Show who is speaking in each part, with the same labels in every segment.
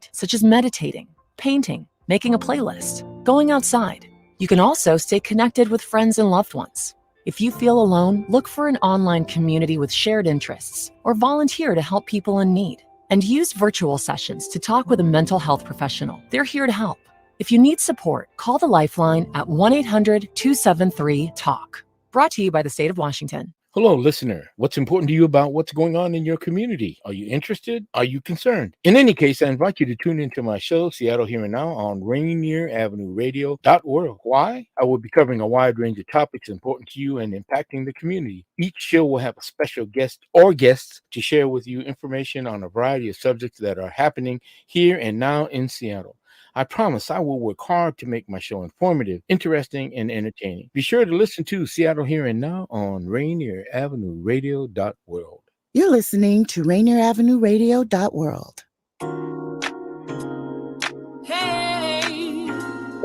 Speaker 1: unwind, such as meditating, painting, making a playlist, going outside. You can also stay connected with friends and loved ones. If you feel alone, look for an online community with shared interests or volunteer to help people in need. And use virtual sessions to talk with a mental health professional. They're here to help. If you need support, call the Lifeline at 1-800-273-TALK. Brought to you by the state of Washington.
Speaker 2: Hello, listener. What's important to you about what's going on in your community? Are you interested? Are you concerned? In any case, I invite you to tune into my show, Seattle Here and Now, on Rainier Avenue Radio.org. Why? I will be covering a wide range of topics important to you and impacting the community. Each show will have a special guest or guests to share with you information on a variety of subjects that are happening here and now in Seattle. I promise I will work hard to make my show informative, interesting, and entertaining. Be sure to listen to Seattle Here and Now on Rainier Avenue Radio.world.
Speaker 3: You're listening to Rainier Avenue Radio.world.
Speaker 4: Hey.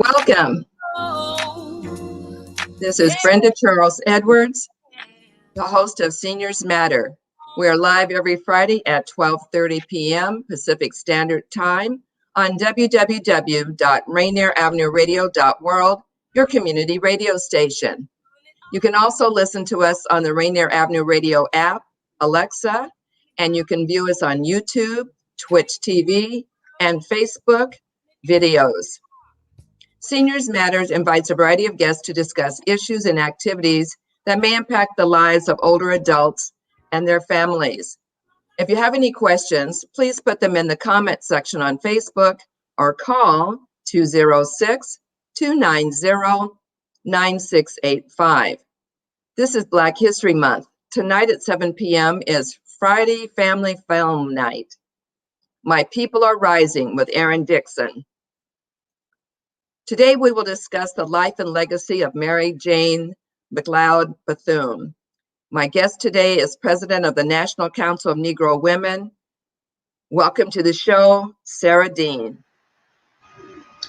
Speaker 4: Welcome. This is Brenda Charles Edwards, the host of Seniors Matter. We are live every Friday at 12:30 p.m. Pacific Standard Time on www.rainieravenueradio.world, your community radio station. You can also listen to us on the Rainier Avenue Radio App, Alexa, and you can view us on YouTube, Twitch TV, and Facebook videos. Seniors Matters invites a variety of guests to discuss issues and activities that may impact the lives of older adults and their families. If you have any questions, please put them in the comment section on Facebook or call 206-290-9685. This is Black History Month. Tonight at 7 p.m. is Friday Family Film Night. My People Are Rising with Aaron Dixon. Today we will discuss the life and legacy of Mary McLeod Bethune. My guest today is President of the National Council of Negro Women. Welcome to the show, Sarah Dean.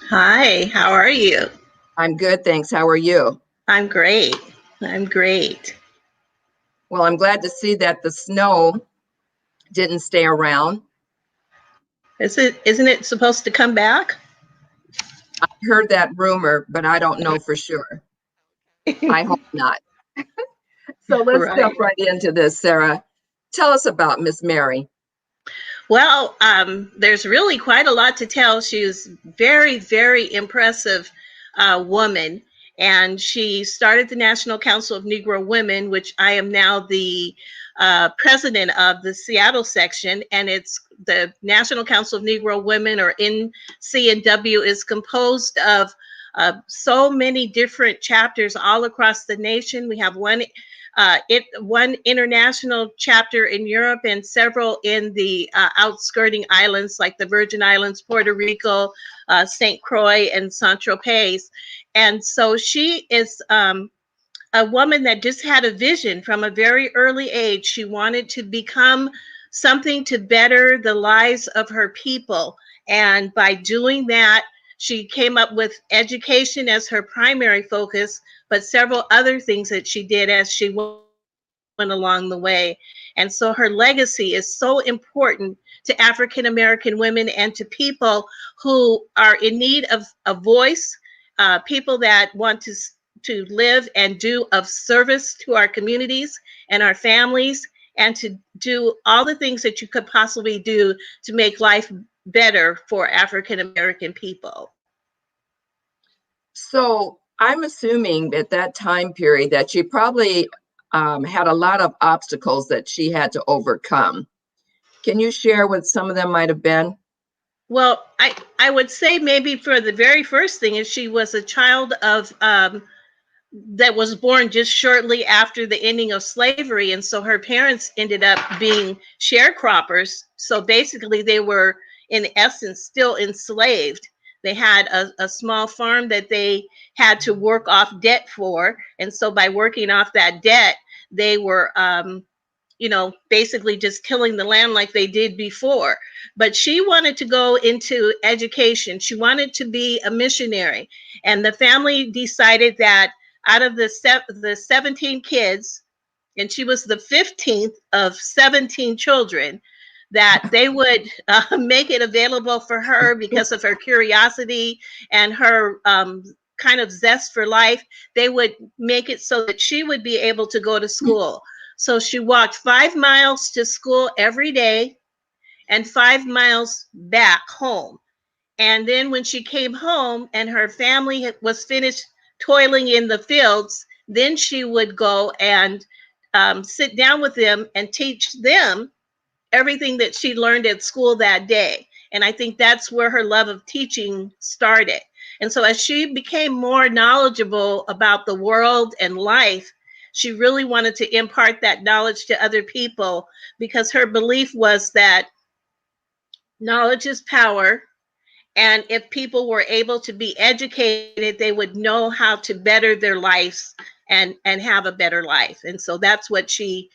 Speaker 5: Hi, how are you?
Speaker 4: I'm good, thanks. How are you?
Speaker 5: I'm great.
Speaker 4: Well, I'm glad to see that the snow didn't stay around.
Speaker 5: Isn't it supposed to come back?
Speaker 4: I heard that rumor, but I don't know for sure. I hope not. So let's jump right into this, Sarah. Tell us about Miss Mary.
Speaker 5: Well, there's really quite a lot to tell. She was very, very impressive woman, and she started the National Council of Negro Women, which I am now the president of the Seattle section, and it's the National Council of Negro Women, or NCNW, is composed of so many different chapters all across the nation. We have one international chapter in Europe and several in the outskirting islands like the Virgin Islands, Puerto Rico, St. Croix, and Saint-Tropez. And so she is a woman that just had a vision from a very early age. She wanted to become something to better the lives of her people. And by doing that, she came up with education as her primary focus, but several other things that she did as she went along the way. And so her legacy is so important to African American women and to people who are in need of a voice, people that want to live and do of service to our communities and our families, and to do all the things that you could possibly do to make life better for African American people.
Speaker 4: So I'm assuming at that time period that she probably had a lot of obstacles that she had to overcome. Can you share what some of them might have been?
Speaker 5: Well, I would say maybe for the very first thing is she was a child of that was born just shortly after the ending of slavery. And so her parents ended up being sharecroppers. So basically they were in essence still enslaved. They had a small farm that they had to work off debt for. And so by working off that debt, they were, basically just tilling the land like they did before. But she wanted to go into education. She wanted to be a missionary. And the family decided that out of the 17 kids, and she was the 15th of 17 children, that they would make it available for her because of her curiosity and her kind of zest for life. They would make it so that she would be able to go to school. So she walked 5 miles to school every day and 5 miles back home. And then when she came home and her family was finished toiling in the fields, then she would go and sit down with them and teach them everything that she learned at school that day. And I think that's where her love of teaching started. And so as she became more knowledgeable about the world and life, she really wanted to impart that knowledge to other people, because her belief was that knowledge is power. And if people were able to be educated, they would know how to better their lives and have a better life. And so that's what she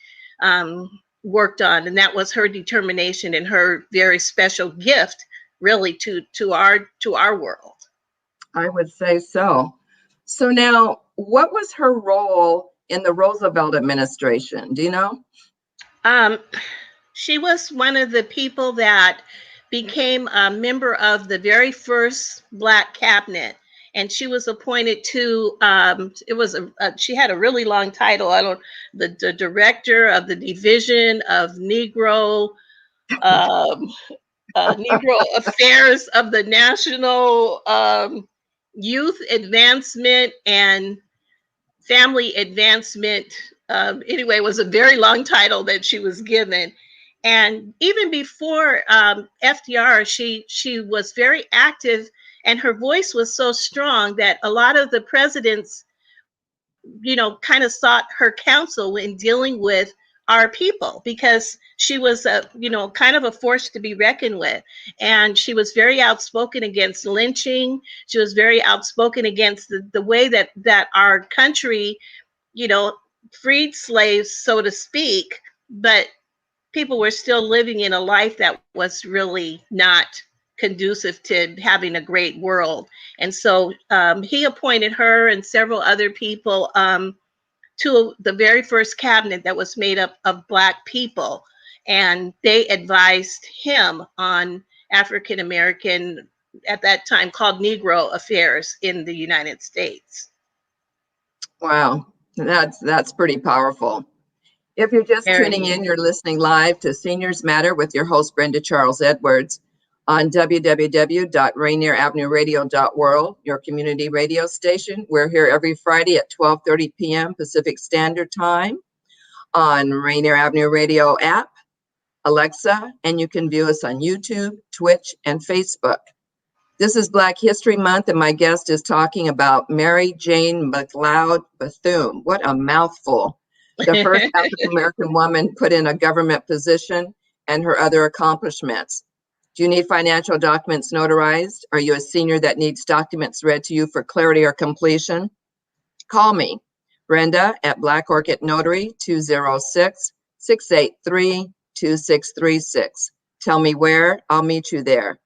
Speaker 5: worked on. And that was her determination and her very special gift, really, to our world.
Speaker 4: I would say so. So now, what was her role in the Roosevelt administration? Do you know?
Speaker 5: She was one of the people that became a member of the very first Black cabinet, and she was appointed to. She had a really long title. The director of the division of Negro Affairs of the National Youth Advancement and Family Advancement. Anyway, it was a very long title that she was given. And even before FDR, she was very active, and her voice was so strong that a lot of the presidents, kind of sought her counsel in dealing with our people, because she was kind of a force to be reckoned with. And she was very outspoken against lynching. She was very outspoken against the way that our country, freed slaves, so to speak, but people were still living in a life that was really not conducive to having a great world. And so he appointed her and several other people to the very first cabinet that was made up of Black people. And they advised him on African American, at that time called Negro affairs in the United States.
Speaker 4: Wow, that's pretty powerful. If you're just tuning in, you're listening live to Seniors Matter with your host, Brenda Charles Edwards, on www.rainieravenueradio.world, your community radio station. We're here every Friday at 12:30 p.m. Pacific Standard Time on Rainier Avenue Radio App, Alexa, and you can view us on YouTube, Twitch, and Facebook. This is Black History Month, and my guest is talking about Mary Jane McLeod Bethune. What a mouthful. The first African-American woman put in a government position, and her other accomplishments. Do you need financial documents notarized? Are you a senior that needs documents read to you for clarity or completion? Call me, Brenda, at Black Orchid Notary, 206-683-2636. Tell me where, I'll meet you there.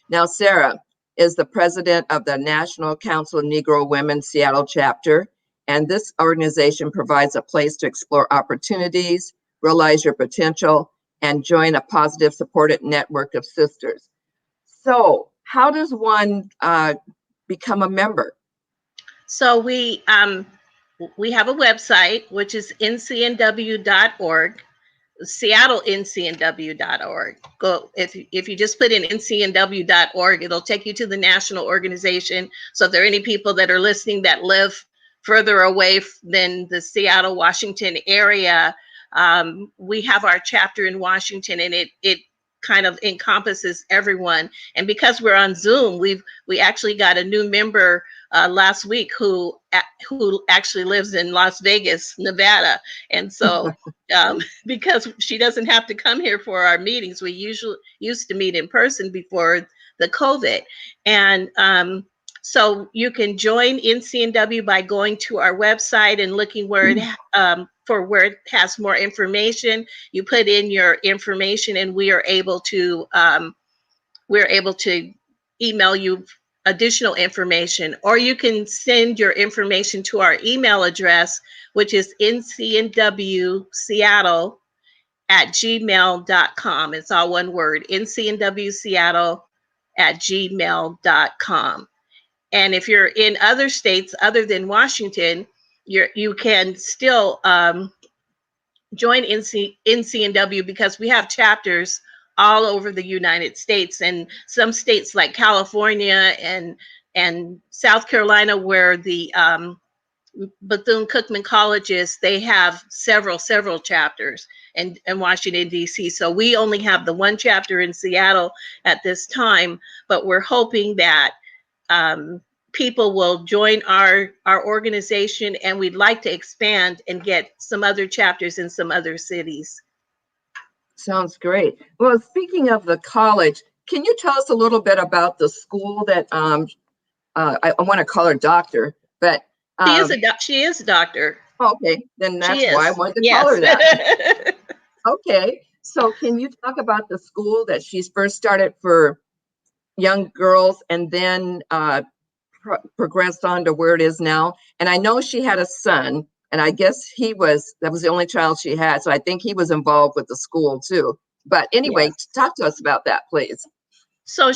Speaker 4: Now, Sarah is the president of the National Council of Negro Women Seattle chapter, and this organization provides a place to explore opportunities, realize your potential, and join a positive, supported network of sisters. So how does one become a member?
Speaker 5: So we have a website, which is ncnw.org, seattlencnw.org. Go, if you just put in ncnw.org, it'll take you to the national organization. So if there are any people that are listening that live further away than the Seattle, Washington area, we have our chapter in Washington, and it kind of encompasses everyone. And because we're on Zoom, we actually got a new member last week who actually lives in Las Vegas, Nevada. And so because she doesn't have to come here for our meetings, we usually used to meet in person before the COVID. And so you can join NCNW by going to our website and looking where it has more information. You put in your information, and we are able to email you additional information, or you can send your information to our email address, which is ncnwseattle ncnwseattle@gmail.com. It's all one word, ncnwseattle@gmail.com. And if you're in other states other than Washington, you can still join NCNW, because we have chapters all over the United States, and some states like California and South Carolina, where the Bethune-Cookman colleges, they have several chapters, and Washington, D.C. So we only have the one chapter in Seattle at this time, but we're hoping that people will join our organization, and we'd like to expand and get some other chapters in some other cities.
Speaker 4: Sounds great. Well, speaking of the college, can you tell us a little bit about the school that I want to call her doctor, but
Speaker 5: she is a doctor.
Speaker 4: Okay, then that's why I wanted to call her that. Okay, so can you talk about the school that she's first started for young girls, and then progressed on to where it is now? And I know she had a son, and I guess that was the only child she had, so I think he was involved with the school too. But anyway,
Speaker 5: Yes.
Speaker 4: Talk to us about that, please.
Speaker 5: So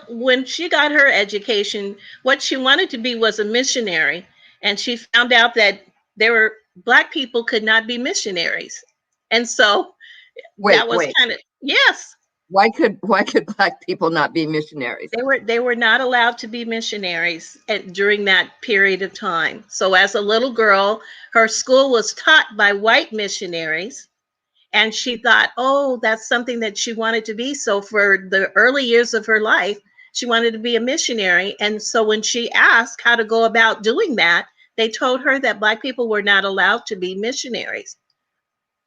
Speaker 5: when she got her education, what she wanted to be was a missionary, and she found out that Black people could not be missionaries, and so that was kind of, yes.
Speaker 4: Why could Black people not be missionaries?
Speaker 5: They were not allowed to be missionaries during that period of time. So as a little girl, her school was taught by white missionaries, and she thought, oh, that's something that she wanted to be. So for the early years of her life, she wanted to be a missionary. And so when she asked how to go about doing that, they told her that Black people were not allowed to be missionaries.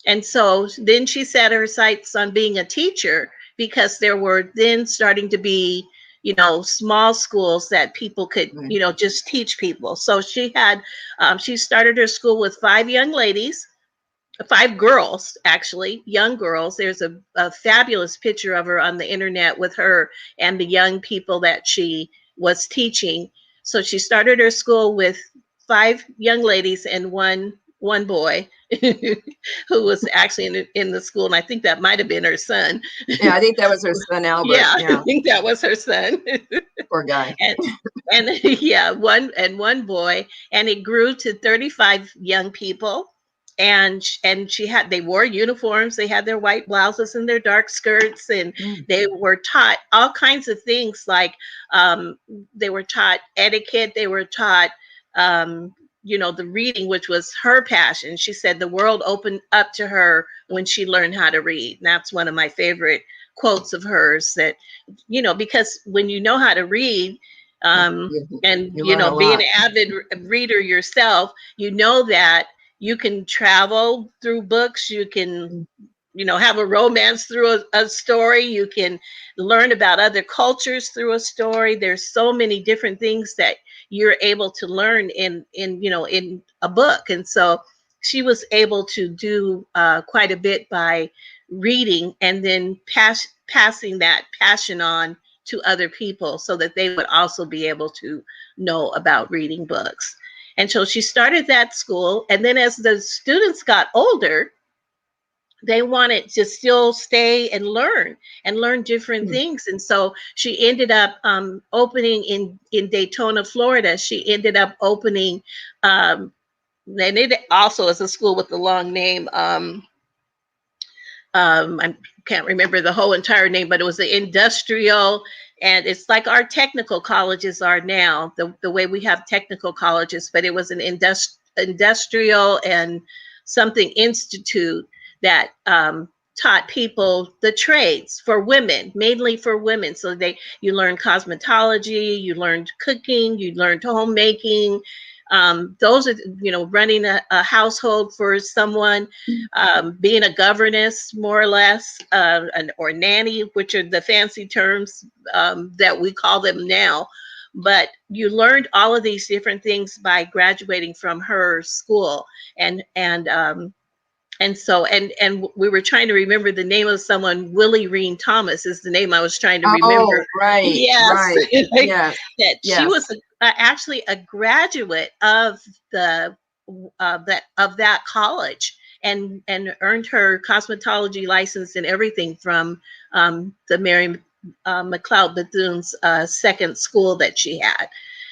Speaker 5: And so then she set her sights on being a teacher, because there were then starting to be, small schools that people could, just teach people. So she started her school with 5 young ladies, 5 girls, actually, young girls. There's a fabulous picture of her on the internet with her and the young people that she was teaching. So she started her school with 5 young ladies and one boy who was actually in the school, and I think that might have been her son.
Speaker 4: Yeah, I think that was her son, Albert.
Speaker 5: Yeah. I think that was her son.
Speaker 4: Poor guy.
Speaker 5: And yeah, one boy, and it grew to 35 young people. And they wore uniforms. They had their white blouses and their dark skirts, and they were taught all kinds of things, like they were taught etiquette. They were taught the reading, which was her passion. She said the world opened up to her when she learned how to read. And that's one of my favorite quotes of hers, that, because when you know how to read, and, being an avid reader yourself, that you can travel through books, you can, have a romance through a story, you can learn about other cultures through a story. There's so many different things that you're able to learn in a book. And so she was able to do quite a bit by reading, and then passing that passion on to other people, so that they would also be able to know about reading books. And so she started that school. And then as the students got older, they wanted to still stay and learn different things. And so she ended up opening in Daytona, Florida. She ended up opening, and it also is a school with a long name. I can't remember the whole entire name, but it was the industrial, and it's like our technical colleges are now, the way we have technical colleges, but it was an industrial and something institute that taught people the trades for women, mainly for women. So you learned cosmetology, you learned cooking, you learned homemaking. Those are, running a household for someone, being a governess, more or less, or nanny, which are the fancy terms that we call them now. But you learned all of these different things by graduating from her school. And so we were trying to remember the name of someone. Willie Reen Thomas is the name I was trying to remember.
Speaker 4: Oh, right.
Speaker 5: Yes.
Speaker 4: Right. Yes.
Speaker 5: That
Speaker 4: Yes.
Speaker 5: she was actually a graduate of that college. and earned her cosmetology license and everything from the Mary McLeod Bethune's second school that she had.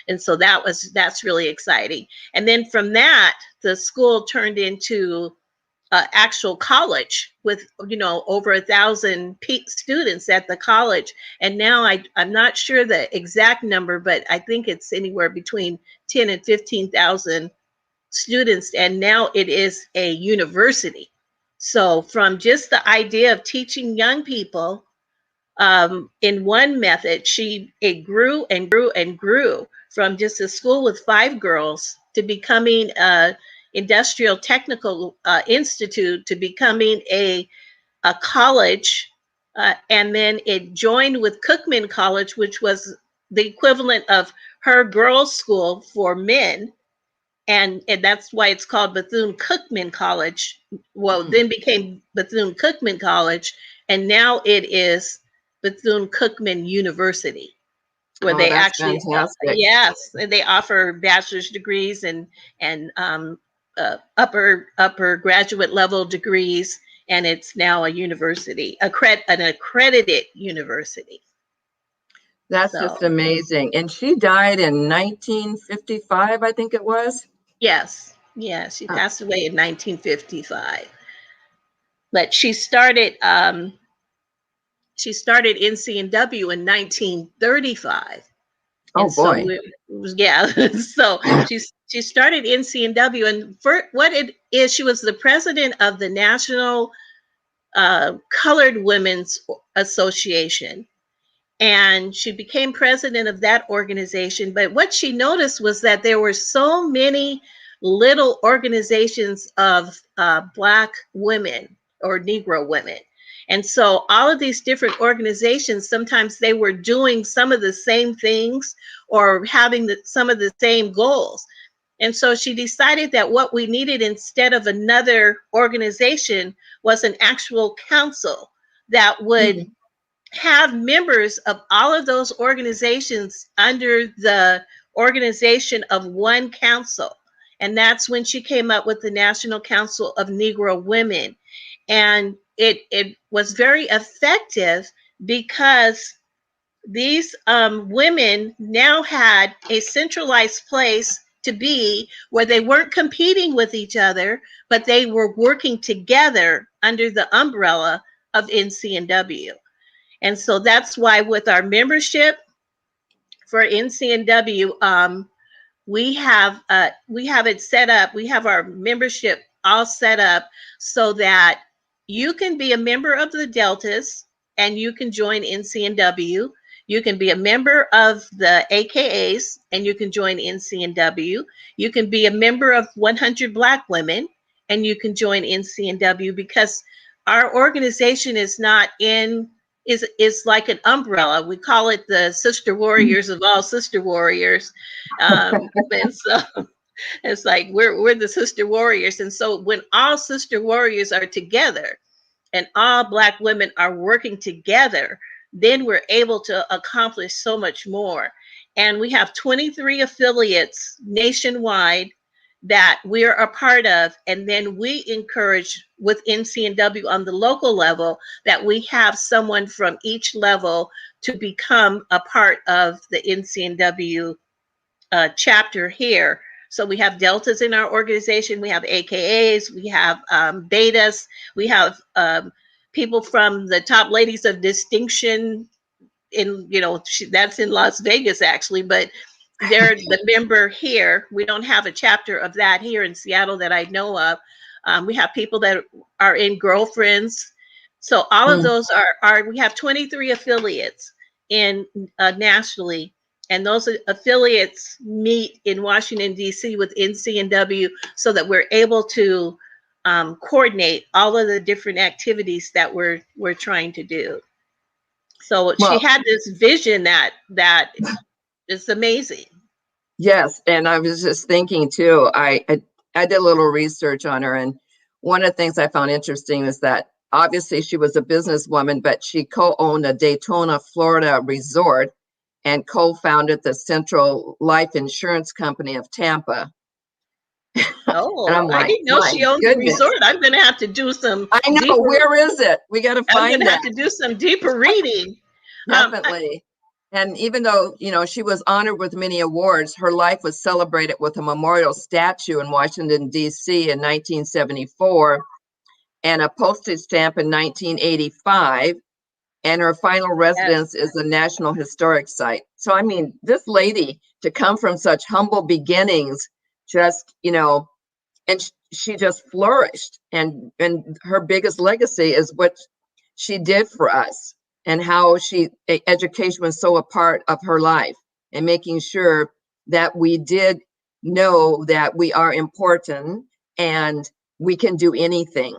Speaker 5: And so that's really exciting. And then from that, the school turned into actual college with, you know, over 1,000 students at the college. And now I'm not sure the exact number, but I think it's anywhere between 10 and 15,000 students. And now it is a university. So from just the idea of teaching young people in one method, it grew and grew and grew from just a school with 5 girls to becoming a industrial technical institute, to becoming a college, and then it joined with Cookman College, which was the equivalent of her girls' school for men, and that's why it's called Bethune-Cookman College. Well, then became Bethune-Cookman College, and now it is Bethune-Cookman University, where they actually, yes, they offer bachelor's degrees and upper graduate level degrees, and it's now a university, an accredited university.
Speaker 4: That's just amazing. And she died in 1955, I think it was.
Speaker 5: Yes, she passed away in 1955. But she started NCNW in 1935.
Speaker 4: Oh boy.
Speaker 5: So she started NCNW, and for what it is, she was the president of the National Colored Women's Association, and she became president of that organization. But what she noticed was that there were so many little organizations of Black women or Negro women. And so all of these different organizations, sometimes they were doing some of the same things or having some of the same goals. And so she decided that what we needed instead of another organization was an actual council that would have members of all of those organizations under the organization of one council. And that's when she came up with the National Council of Negro Women. And it was very effective because these women now had a centralized place to be where they weren't competing with each other, but they were working together under the umbrella of NCNW. And so that's why with our membership for NCNW, we have it set up. We have our membership all set up so that you can be a member of the Deltas and you can join NCNW. You can be a member of the AKAs and you can join NCNW. You can be a member of 100 Black Women and you can join NCNW, because our organization is not is like an umbrella. We call it the Sister Warriors of all Sister Warriors. And so it's like we're the Sister Warriors. And so when all Sister Warriors are together and all Black women are working together, then we're able to accomplish so much more. And we have 23 affiliates nationwide that we're a part of. And then we encourage with NCNW on the local level that we have someone from each level to become a part of the NCNW chapter here. So we have Deltas in our organization, we have AKAs, we have Betas, we have people from the Top Ladies of Distinction in, that's in Las Vegas actually, but they're the member here. We don't have a chapter of that here in Seattle that I know of. We have people that are in Girlfriends. So all of those we have 23 affiliates in nationally. And those affiliates meet in Washington, D.C. with NCNW so that we're able to coordinate all of the different activities that we're trying to do. So she had this vision that is amazing.
Speaker 4: Yes, and I was just thinking too, I did a little research on her, and one of the things I found interesting is that obviously she was a businesswoman, but she co-owned a Daytona, Florida resort and co-founded the Central Life Insurance Company of Tampa.
Speaker 5: Oh,
Speaker 4: And I'm
Speaker 5: I
Speaker 4: like,
Speaker 5: didn't know
Speaker 4: my
Speaker 5: she owned the
Speaker 4: goodness.
Speaker 5: resort. I'm going to have to do some
Speaker 4: I know,
Speaker 5: deeper.
Speaker 4: where is it? We got to
Speaker 5: I'm going
Speaker 4: find
Speaker 5: to
Speaker 4: that.
Speaker 5: have to do some deeper reading.
Speaker 4: Definitely. And even though, she was honored with many awards, her life was celebrated with a memorial statue in Washington, D.C. in 1974 and a postage stamp in 1985. And her final residence is a National Historic Site. So, I mean, this lady, to come from such humble beginnings, just, and she just flourished. And her biggest legacy is what she did for us, and how education was so a part of her life, and making sure that we did know that we are important and we can do anything.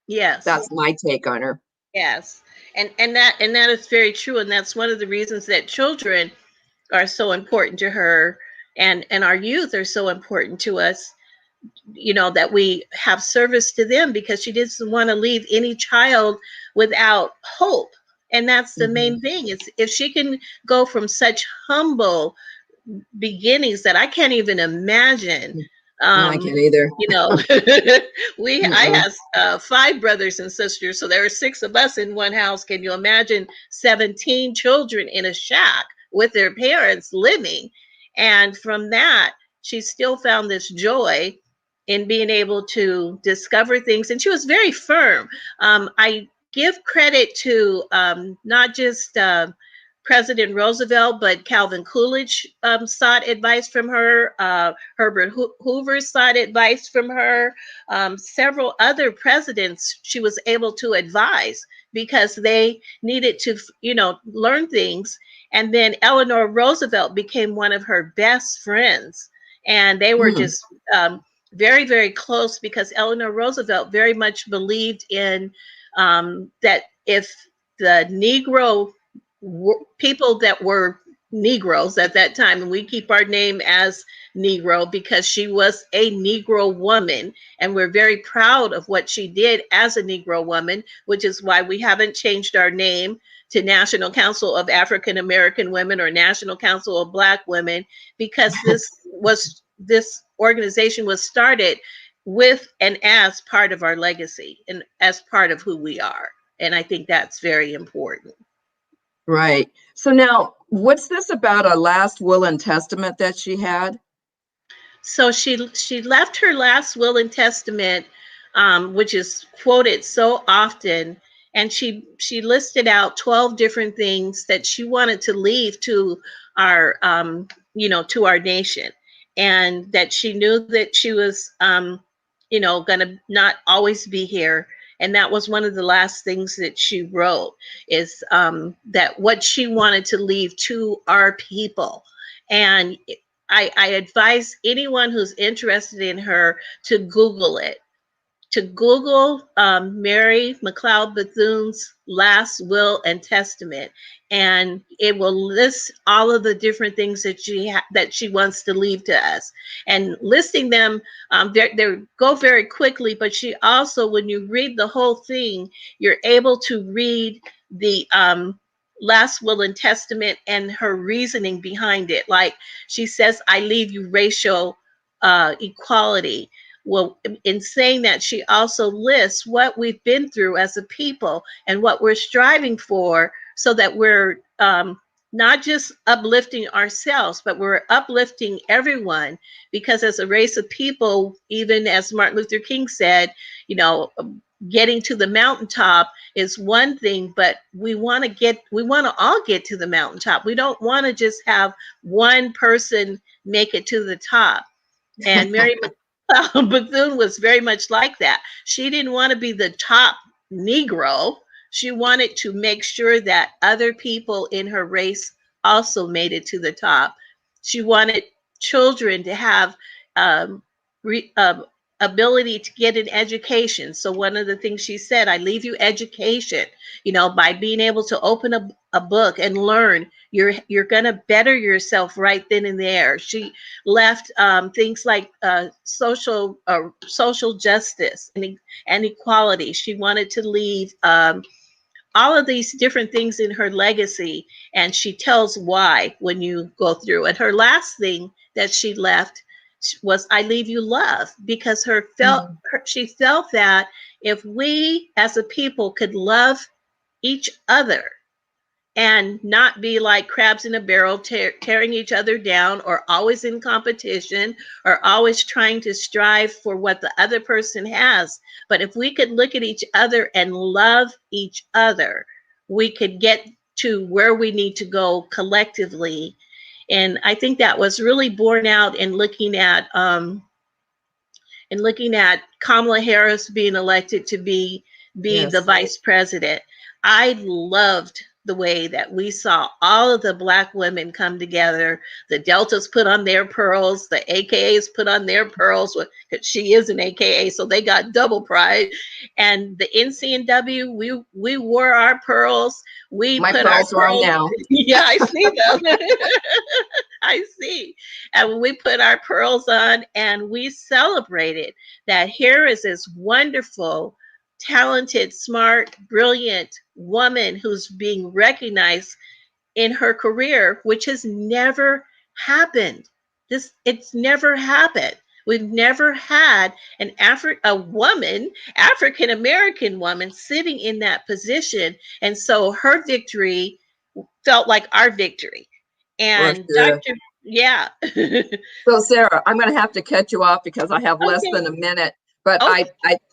Speaker 5: Yes.
Speaker 4: That's my take on her.
Speaker 5: Yes. And that is very true. And that's one of the reasons that children are so important to her, and our youth are so important to us, that we have service to them, because she doesn't want to leave any child without hope. And that's the main thing. It's if she can go from such humble beginnings that I can't even imagine.
Speaker 4: No, I can't either.
Speaker 5: I have 5 brothers and sisters, so there are 6 of us in one house. Can you imagine 17 children in a shack with their parents living? And from that, she still found this joy in being able to discover things. And she was very firm. I give credit to not just President Roosevelt, but Calvin Coolidge sought advice from her. Herbert Hoover sought advice from her. Several other presidents she was able to advise, because they needed to, learn things. And then Eleanor Roosevelt became one of her best friends. And they were just very, very close, because Eleanor Roosevelt very much believed in that if the Negro people that were Negroes at that time, and we keep our name as Negro because she was a Negro woman, and we're very proud of what she did as a Negro woman, which is why we haven't changed our name to National Council of African American Women or National Council of Black Women, because this organization was started with and as part of our legacy and as part of who we are. And I think that's very important.
Speaker 4: Right. So now, what's this about a last will and testament that she had?
Speaker 5: So she left her last will and testament, which is quoted so often, and she listed out 12 different things that she wanted to leave to our to our nation, and that she knew that she was gonna not always be here. And that was one of the last things that she wrote, is that what she wanted to leave to our people. And I advise anyone who's interested in her to Google it, to Google Mary McLeod Bethune's last will and testament, and it will list all of the different things that she wants to leave to us. And listing them, they go very quickly, but she also, when you read the whole thing, you're able to read the last will and testament and her reasoning behind it. Like she says, I leave you racial equality. Well, in saying that, she also lists what we've been through as a people and what we're striving for, so that we're not just uplifting ourselves, but we're uplifting everyone. Because as a race of people, even as Martin Luther King said, getting to the mountaintop is one thing, but we want to all get to the mountaintop. We don't want to just have one person make it to the top. And Mary Bethune was very much like that. She didn't want to be the top Negro. She wanted to make sure that other people in her race also made it to the top. She wanted children to have ability to get an education. So one of the things she said, I leave you education, by being able to open a book and learn, you're going to better yourself right then and there. She left things like social justice and equality. She wanted to leave all of these different things in her legacy, and she tells why when you go through. And her last thing that she left was I Leave You Love, because she felt that if we as a people could love each other and not be like crabs in a barrel, tearing each other down, or always in competition, or always trying to strive for what the other person has. But if we could look at each other and love each other, we could get to where we need to go collectively. And I think that was really borne out in looking at Kamala Harris being elected to be
Speaker 4: Yes.
Speaker 5: the vice president. I loved the way that we saw all of the Black women come together. The Deltas put on their pearls, the AKAs put on their pearls. She is an AKA, so they got double pride. And the NCNW, we wore our pearls.
Speaker 4: My pearls are on now.
Speaker 5: Yeah, I see them. I see. And we put our pearls on and we celebrated that here is this wonderful, talented, smart, brilliant woman who's being recognized in her career, which has never happened. It's never happened. We've never had a woman, African American woman, sitting in that position, and so her victory felt like our victory. And
Speaker 4: Sure.
Speaker 5: Yeah.
Speaker 4: So Sarah, I'm going to have to cut you off because I have less than a minute. But
Speaker 5: Okay.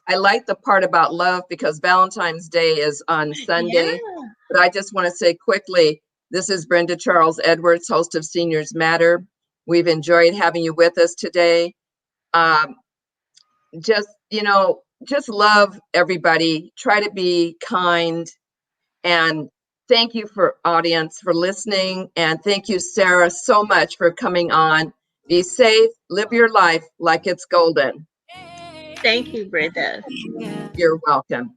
Speaker 4: I like the part about love because Valentine's Day is on Sunday.
Speaker 5: Yeah.
Speaker 4: But I just want to say quickly, this is Brenda Charles Edwards, host of Seniors Matter. We've enjoyed having you with us today. Just love everybody. Try to be kind. And thank you for audience for listening. And thank you, Sarah, so much for coming on. Be safe. Live your life like it's golden.
Speaker 5: Thank you, Brenda.
Speaker 4: You're welcome.